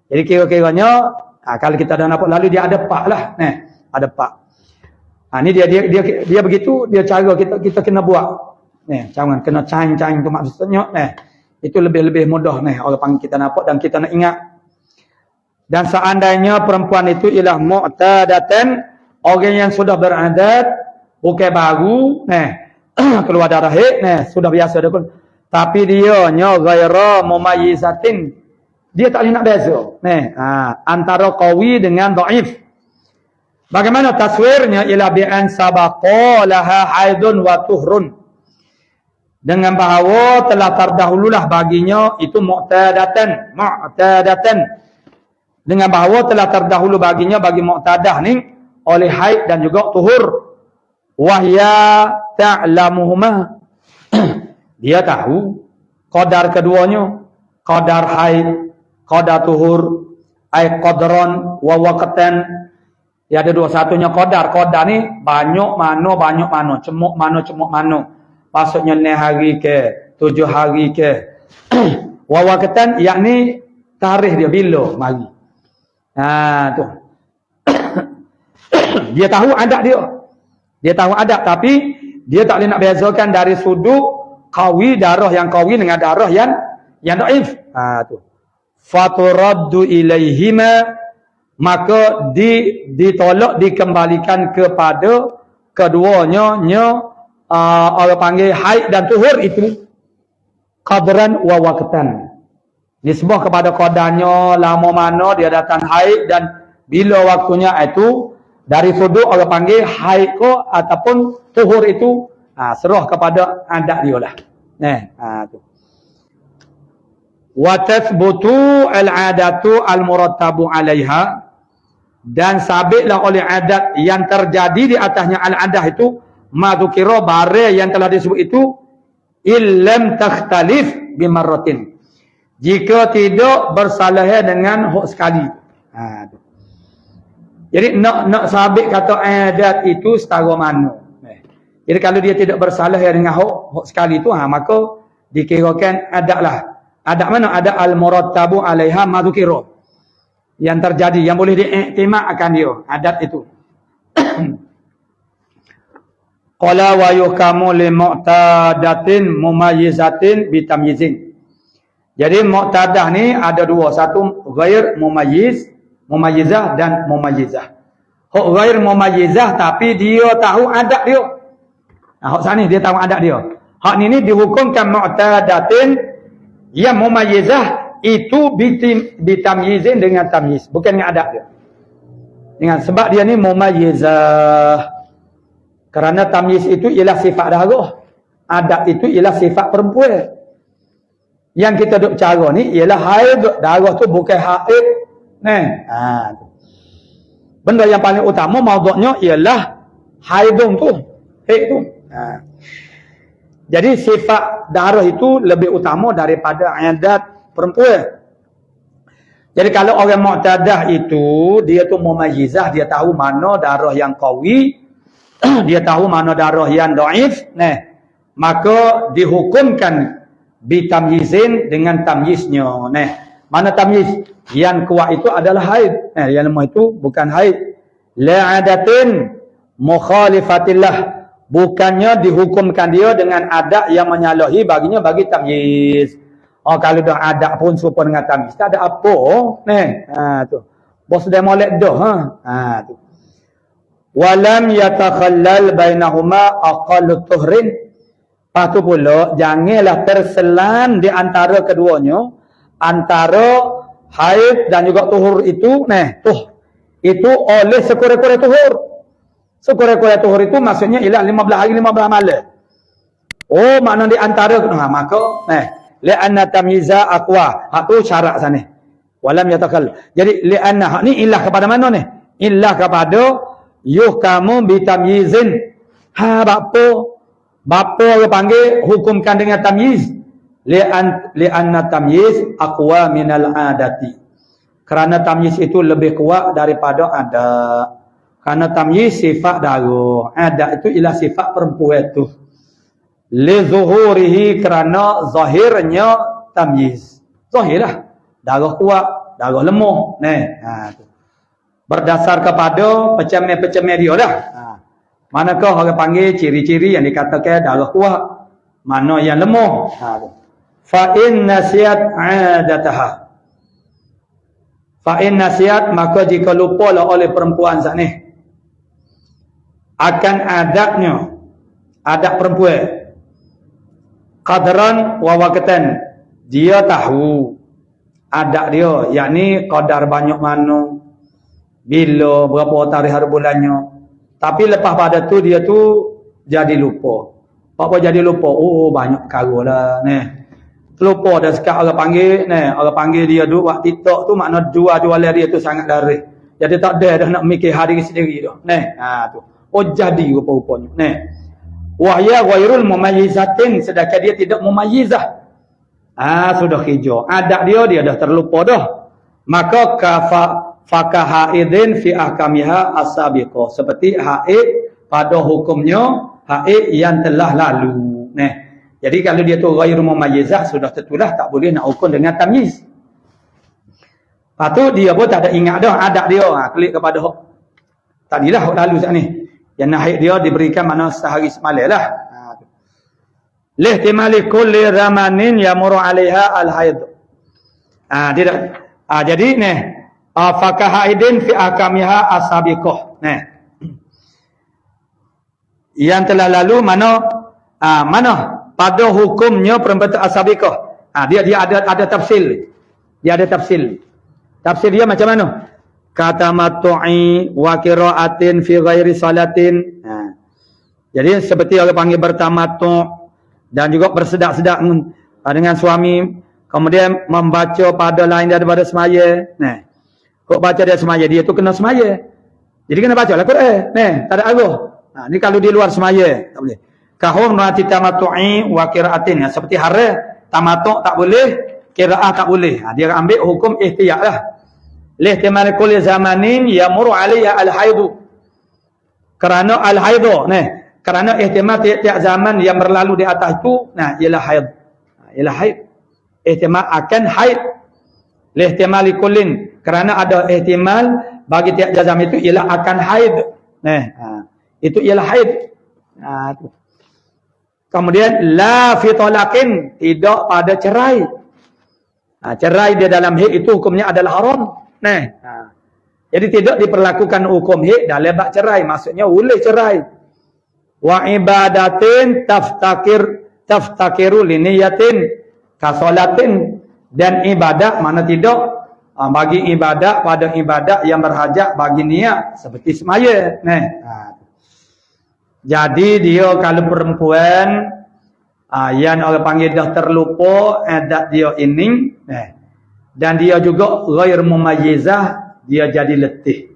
Speaker 1: jadi kira-kiranya kalau kita dah nampak lalu dia ada pak lah. Nah, ada pak. Ni dia begitu, dia cara kita kena buat. Nah, jangan kena cain-cain tu maksudnya. Nah, itu lebih mudah nih orang panggil kita nampak dan kita nak ingat. Dan seandainya perempuan itu ialah mu'tadatan, orang yang sudah beradat, bukan baru, keluar darah haid, sudah biasa dah pun. Tapi dia nya ghaira mumayyizatin, dia tak boleh nak beza. Antara qawi dengan dhaif. Bagaimana taswirnya? Ialah bi'an sabaqa laha haidun wa tuhrun, dengan bahawa telah terdahululah baginya itu mu'tadatan, dengan bahawa telah terdahulu baginya bagi mu'tadah ni oleh haid dan juga tuhur. Wahya ta'lamuhuma, dia tahu qadar keduanya, qadar haid, qadar tuhur, ay qadran wa waqtan. Dia ada dua, satunya qadar. Qadar ni banyak mana, cemuk mana. Maksudnya 9 hari ke 7 hari ke. Wa waqtan yakni tarikh dia bila mari. Tu. Dia tahu adat dia. Dia tahu adat, tapi dia tak boleh nak bezakan dari sudut qawi, darah yang qawi dengan darah yang dhaif. Tu. Faturaddu ilaihima, maka ditolak, dikembalikan kepada keduanya orang panggil haid dan tuhur itu qadran wa waqtan. Nisbah kepada qadarnya, lama mana dia datang haid dan bila waktunya itu, dari sudut orang panggil haid ko ataupun tuhur itu serah kepada adat dia lah. Tu. Wa tathbutu al-'adatu al-murattabu 'alaiha, dan sabitlah oleh adat yang terjadi di atasnya al-'adah itu, madzukira bare yang telah disebut itu, illam takhtalif bimarratin, jika tidak bersalah dengan hak sekali. Jadi nak sabit kata adat itu setara mana. Jadi kalau dia tidak bersalah dengan hak sekali itu, maka dikirakan adat lah. Adat mana? Adat al-murattabu 'alaiha madzukira, yang terjadi, yang boleh diiktimadkan dia, adat itu. Qala wa yukamu li mu'tadatin mumayyizatin bitamyizin. Jadi mu'tadah ni ada dua, satu ghair mumayyizah dan mumayyizah. Hak ghair mumayyizah tapi dia tahu adat dia. Hak sana dia tahu adat dia. Hak ni dihukumkan mu'tadatin yang mumayyizah itu bitamyizin, dengan tamyiz, bukan dengan adat dia. Dengan sebab dia ni mumayyizah. Kerana tamyiz itu ialah sifat darah, adat itu ialah sifat perempuan. Yang kita duk cara ni ialah haid, darah tu bukan haid. Benda yang paling utama maudhu'nya ialah haidung tu, haid tu. Jadi sifat darah itu lebih utama daripada adat perempuan. Jadi kalau orang mu'tadah itu, dia tu mumayyizah, dia tahu mana darah yang qawi, dia tahu mana darah yang dhaif, maka dihukumkan bitamyizin, dengan tamyiznya. Mana tamyiz? Yang kuat itu adalah haid. Yang lemah itu bukan haid. La'adatin mukhalifatillah, bukannya dihukumkan dia dengan adat yang menyalahi baginya bagi tamyiz. Kalau dah adat pun serupa dengan tamyiz, tak ada apa. Tu. Bos dah molek dah. Tu. walam yatakhallal bainahuma aqallu tuhrin. Lepas tu pula janganlah terselan di antara keduanya, antara haid dan juga tuhur itu, itu oleh sekurang-kurang tuhur. Sekurang-kurang tuhur itu maksudnya ialah 15 hari 15 malam. Oh, makna di antara maka li'anna tamyiza aqwa. Hak tu syarat sana. Walam yatakal. Jadi li'anna hak ni ilah kepada mana ni? Ilah kepada yuhkamu bitamyizin. Bapa orang panggil hukumkan dengan tamyiz. Li'anna tamyiz aqwa minal adati. Kerana tamyiz itu lebih kuat daripada adat. Kerana tamyiz sifat darah. Adat itu ialah sifat perempuan itu. Li zuhurihi, kerana zahirnya tamyiz. Zahirlah. Darah kuat, darah lemah. Berdasar kepada pecemeh-pecemeh dia dah. Manakah orang panggil ciri-ciri yang dikatakan darah kuat, mana yang lemah. Fa in nasiyat adataha. Fa in nasiyat, maka jika lupa lah oleh perempuan saat ni akan adatnya, adat perempuan, qadran wa waqtan, dia tahu adat dia, yakni qadar banyak mana, bila, berapa tarikh hari bulannya. Tapi lepas pada tu dia tu jadi lupa. Apa jadi lupa? Oh, banyak perkara lah ni. Terlupa dah sekarang orang panggil orang panggil dia duk buat TikTok tu, makna jualan dia tu sangat laris. Jadi tak ada dah nak mikir hari sendiri dah. Tu. Oh, jadi rupa-rupanya. Wahya ghairul mumayyizatin, sedangkan dia tidak mumayyizah. Sudah hijau. Adat dia dah terlupa dah. Maka fakahaidin fi ahkamiha as-sabiqah, seperti haid pada hukumnya haid yang telah lalu. Jadi kalau dia tu ghairu mumayyizah, sudah tentulah tak boleh nak hukum dengan tamyiz. Lepas tu dia pun tak ada ingat dah adat dia. Klik kepada hak tadilah hak lalu saat ni. Yang haid dia diberikan mana sehari semalam lah. Lihtimali kulli zamanin yamuru 'alaiha al-haid. Jadi fakahaidin fi ahkamiha as-sabiqah. Yang telah lalu mana pada hukumnya perempuan as-sabiqah. Dia ada tafsil. Dia ada tafsil. Tafsir dia macam mana? Kata matu'i wa qira'atin fi ghairi salatin. Jadi seperti orang panggil bertamattu' dan juga bersedak-sedak dengan suami, kemudian membaca pada lain daripada semaya. Kok baca dia semaya, dia tu kena semaya. Jadi kena baca lah Quran. Tak ada arah. Ni kalau di luar semaya tak boleh. Kahum rati tamattu'i wa qira'atin. Seperti hara tamattu' tak boleh, qira'ah tak boleh. Dia ambil hukum ihtiyat lah. Lihtimal kulli zamanin yamuru 'alaiha al-haidu. Kerana al-haidu, kerana ihtimal tiap-tiap zaman yang berlalu di atas itu, ialah haid. Ialah haid. Ihtimal akan haid. Lihtimal kullin, kerana ada ihtimal bagi tiap zaman itu ialah akan haid. Itu ialah haid. Kemudian la fi talaqin, tidak pada cerai. Cerai dia dalam haid itu hukumnya adalah haram. Jadi tidak diperlakukan hukum haid dalam bab cerai, maksudnya boleh cerai. Wa ibadatin taftakiru liniyatin kasolatin, dan ibadat mana tidak bagi ibadat pada ibadat yang berhajat bagi niat seperti semaya. Jadi dia kalau perempuan yang orang panggil dah terlupa adat dia ini, dan dia juga ghair mumayyizah, dia jadi letih.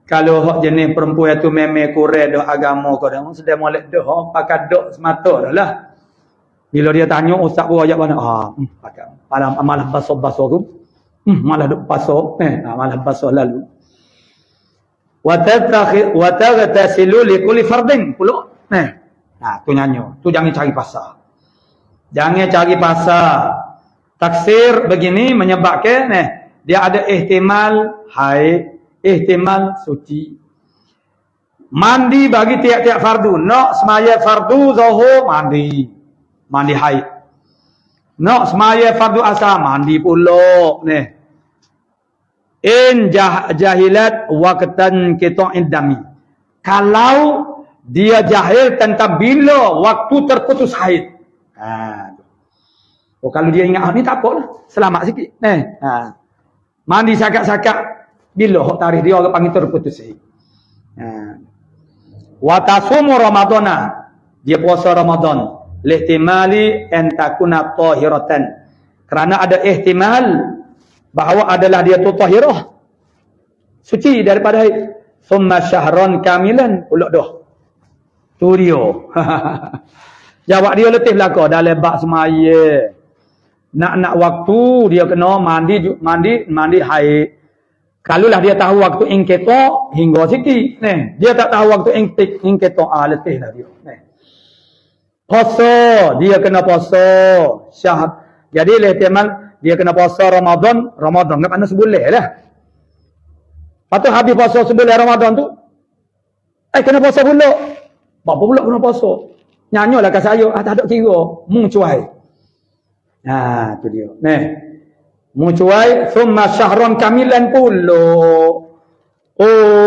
Speaker 1: Kalau hak jenis perempuan tu memang kurang dah agama kau dah, sedang molek dah pakai dok semata dah lah. Bila dia tanya ustaz pun ajak mana? Pakai malah basuh-basuh tu. Malah duk basuh, malah basuh lalu. Wa taghtasilu li kulli fardin pula. Tu nyanyo. Tu jangan cari pasal. Jangan cari pasal. Taksir begini menyebabkan dia ada ihtimal haid, ihtimal suci. Mandi bagi tiap-tiap fardu. Nak semaya fardu zuhur mandi. Mandi haid. Nak semaya fardu asar mandi pula. jahilat waqtan qita'id dami. Kalau dia jahil tentang bila waktu terputus haid. Kalau dia ingat ni tak apalah, selamat sikit. Mandi sakak-sakak bila hok tarikh dia orang panggil terputus haid. Wa tasumu ramadana, dia puasa Ramadan lihtimali an takuna tahiratan, kerana ada ihtimal bahawa adalah dia tu tahirah, suci daripada haid. Summa syahran kamilan, pula dah tu dia. Jawab dia letih belaka dalam bab semaya. Nak waktu dia kena mandi haid. Kalaulah dia tahu waktu ingkita hingga sikit, dia tak tahu waktu ingkita, letihlah dia. Puasa, dia kena puasa syahad. Jadi lehtimal dia kena puasa Ramadan nak mana sebulan lah. Lepas tu habis puasa sebulan Ramadan tu, kena puasa pula. Berapa pula kena puasa? Nyanyolah kat saya, tak ada kira, cuai. Tu dia. Cuai, thumma syahran kamilan pula.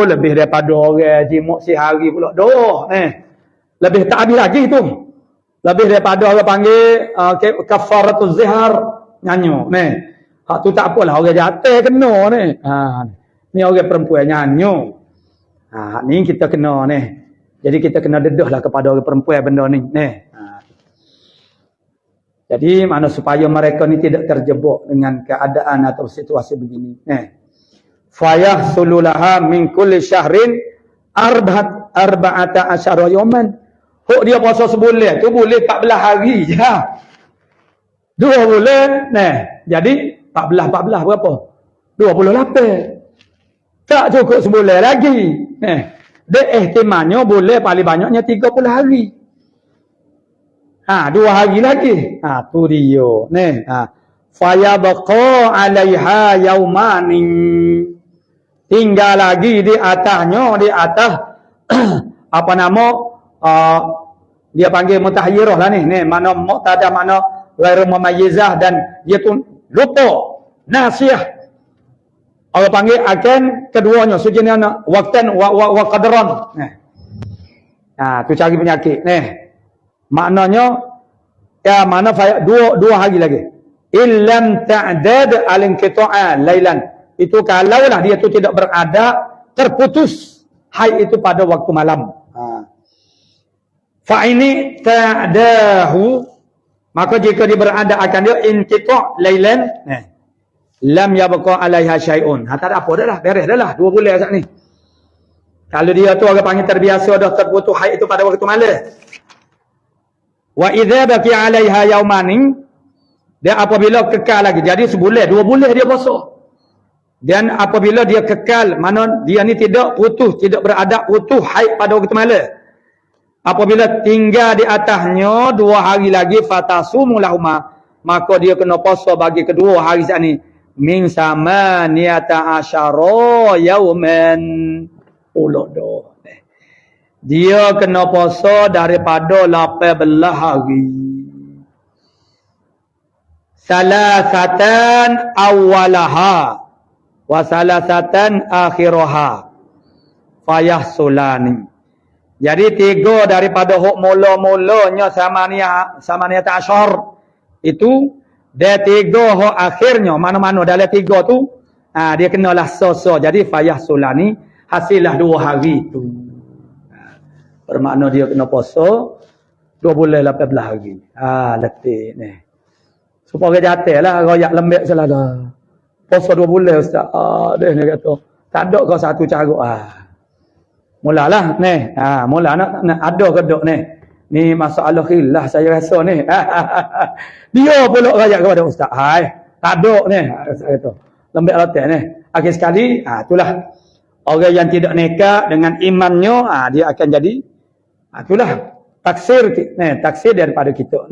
Speaker 1: Lebih daripada orang jimuk sehari pula. Lebih tak habis lagi tu. Lebih daripada orang panggil kafaratul zihar. Nyanyo. Hak tu tak apalah, orang jatuh kena ni. Ni orang perempuan nyanyo. Ni kita kena ni. Jadi kita kena dedahlah kepada orang perempuan benda ni. Jadi mana supaya mereka ni tidak terjebak dengan keadaan atau situasi begini. Fayah sululaha min kulli syahrin arba'ata asyara yawman. Hok dia puasa sebulan tu boleh 14 hari je. 2 bulan, jadi 14 berapa? 28. Tak cukup sebulan lagi. Dia ihtimalnya boleh paling banyaknya 30 hari. 2 hari lagi. Tu dia. Fa yabqa 'alaiha yaumani. Tinggal lagi di atasnya, di atas apa nama, dia panggil mutahayyirah lah ni. Mana muqtada, mana ghairu mumayyizah, dan dia tu lupa, nasiyah. Allah panggil akan keduanya sejenis waqtan wa qadran. Tu cari penyakit. Maknanya mana dua hari lagi. Illam ta'dad al-inqita'a lailan. Itu kalaulah dia tu tidak berada terputus haid itu pada waktu malam. Fa ini ta'dahu, maka jika dia berada akan dia inqita' lailan, lam yabqa 'alaiha syai'un. Tak ada apa dah lah, beres dah lah 2 bulan sat ni. Kalau dia tu orang panggil terbiasa dah terputus haid itu pada waktu malam. Wa idza baqi 'alaiha yaumani, dia apabila kekal lagi, jadi sebulan 2 bulan dia puasa. Dan apabila dia kekal, mana dia ni tidak putus, tidak beradab putus haid pada waktu malam, apabila tinggal di atasnya 2 hari lagi, fatasumu lahuma, maka dia kena puasa bagi kedua hari saat ni min samaniyata asyara yauman. Dia kena puasa daripada 18 hari. Salasatan awalaha wa salasatan akhiraha fayahsulani. Jadi 3 daripada hok mula-mulanya samaniyat asyar itu, dia 3 hok akhirnya, mana-mana dalam 3 tu dia kenalah so-so. Jadi fayahsulani, hasillah 2 hari tu. Bermakna dia kena puasa 2 bulan 18 hari. Letih ni. Supaya jatuh lah, royak lembek selada. Puasa 2 bulan ustaz. Dia ni kata, tak ada kau satu cara. Mulalah ni. Mula nak ada ke tak ni. Ni masalah khilaf saya rasa ni. Dia pula royak kepada ustaz. Tak ada ni. Ustaz kata, lembek letih ni. Akhir sekali, itulah. Orang yang tidak nekat dengan imannya, dia akan jadi, itulah taksir daripada kita.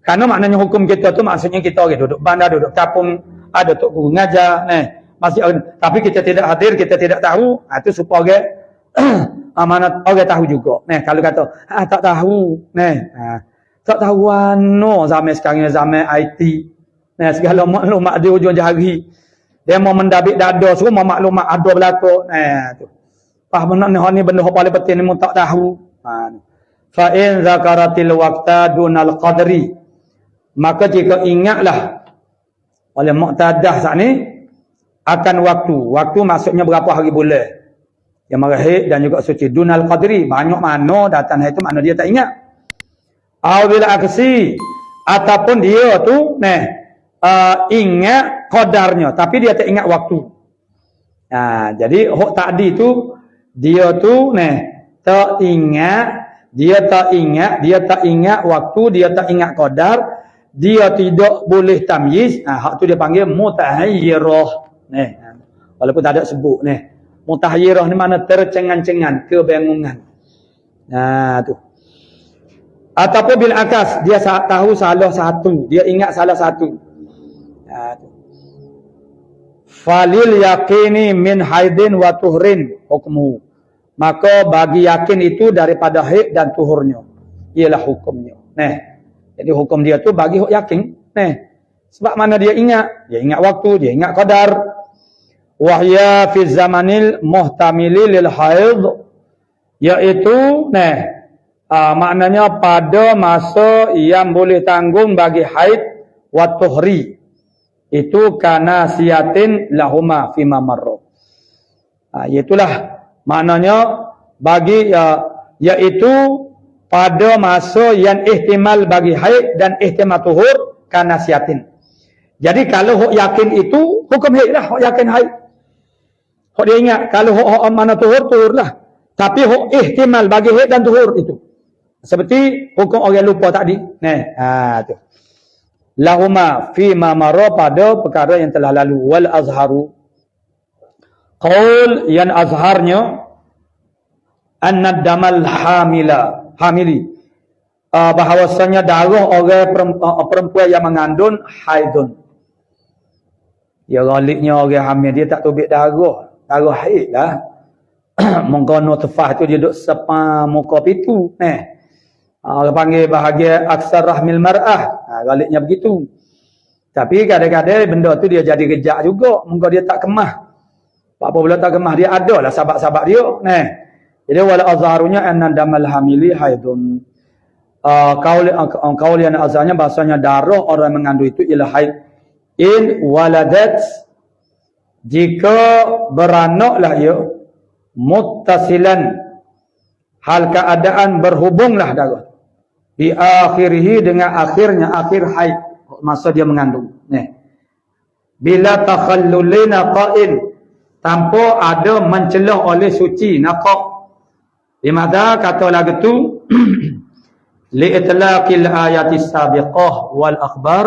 Speaker 1: Karena maknanya hukum kita tu maksudnya kita duduk bandar, duduk kampung, ada tok guru ngajar, masih, tapi kita tidak hadir, kita tidak tahu, itu supaya amanat orang tahu juga. Kalau kata tak tahu, tak tahu zaman sekarang, zaman IT, segala maklumat di ujung jari. Dia mau mendabik dada semua maklumat ada berlaku. Tu. Benar ni benda yang paling penting ni mu tak tahu. Fa in zakaratil waqta dunal qadri. Maka jika ingatlah oleh muqtadah saat ni akan waktu. Waktu maksudnya berapa hari bulan. Yang marahid dan juga suci dunal qadri. Banyak mana datang itu makna dia tak ingat. Awil aksi ataupun dia tu ingat qadarnya tapi dia tak ingat waktu. Jadi hok tadi tu dia tu tak ingat, dia tak ingat waktu, dia tak ingat qadar, dia tidak boleh tamyiz. Hak tu dia panggil mutahayyirah. Walaupun tak ada sebut mutahayyirah ni mana tercengang-cengang, kebingungan. Tu. Ataupun bil akas, dia tahu salah satu, dia ingat salah satu. Falil yaqini min haidin wa tuhrin hukmu. Maka bagi yakin itu daripada haid dan tuhurnya ialah hukumnya. Jadi hukum dia tu bagi yakin. Sebab mana dia ingat waktu, dia ingat qadar. Wahya fi zamanil muhtamili lil haid, iaitu maknanya pada masa yang boleh tanggung bagi haid wa tuhri. Itu kana siyatin lahuma fima marra. Itulah maknanya bagi iaitu pada masa yang ihtimal bagi haid dan ihtimal tuhur kana siyatin. Jadi kalau hok yakin itu hukum haid lah, hok yakin haid. Hok dia ingat kalau hok mana tuhur lah. Tapi hok ihtimal bagi haid dan tuhur itu. Seperti hukum orang lupa tadi. Tu. Lahuma fima marra pada perkara yang telah lalu. Wal azharu qaul yang azharnya anna damal hamili bahawasanya darah orang perempuan yang mengandung haidun. Ya galiknya orang hamil dia tak tubik darah haid lah. Mungkin nutfah tu dia duk sepa muka pitu. Orang panggil bahagian aksar rahmil mar'ah. Galiknya begitu. Tapi kadang-kadang benda tu dia jadi rejak juga. Mungkin dia tak kemah. Apa pula tak kemah, dia ada lah sabak-sabak dia. Jadi wala azharunya anna damal hamili haidun. Kaul yang azharnya bahasanya darah orang mengandung itu ialah haid. In waladat, jika beranaklah ia muttasilan, hal keadaan berhubunglah darah di akhirih dengan akhirnya akhir haid masa dia mengandung. Bila takhallulina qa'in, tanpa ada mencelah oleh suci naqa. Dimana kata lagu tu li itlaqil ayati sabiqah wal akhbar,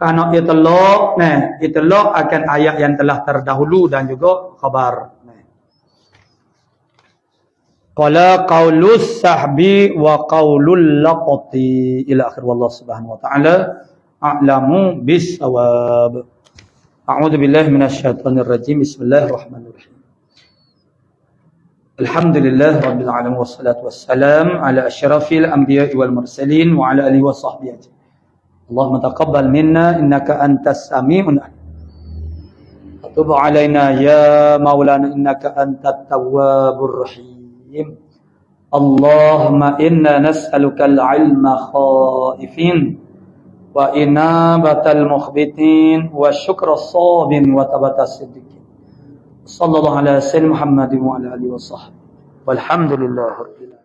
Speaker 1: kerana itlaq akan ayat yang telah terdahulu dan juga khabar. Qala qaulus sahbi wa qaulul laqati ila akhir. Wallahu subhanahu wa ta'ala a'lamu bis-shawab. A'udzu billahi minasyaitonir rajim. Bismillahirrahmanirrahim. Alhamdulillah rabbil alamin wassalatu wassalam ala asyrafil anbiya'i wal mursalin wa ala alihi wa sahbihi ajma'in. Allahumma taqabbal minna innaka antas sami'un alim. Tub 'alaina ya maulana innaka antat tawwabur rahim. Allahumma inna nas'alukal ilma khaifin wa inabatal mukhbitin wa syukra sabin wa tabatas siddiqin. Sallallahu ala sayyidina Muhammadin wa ala alihi wa sahbihi. Walhamdulillah rabbil alamin.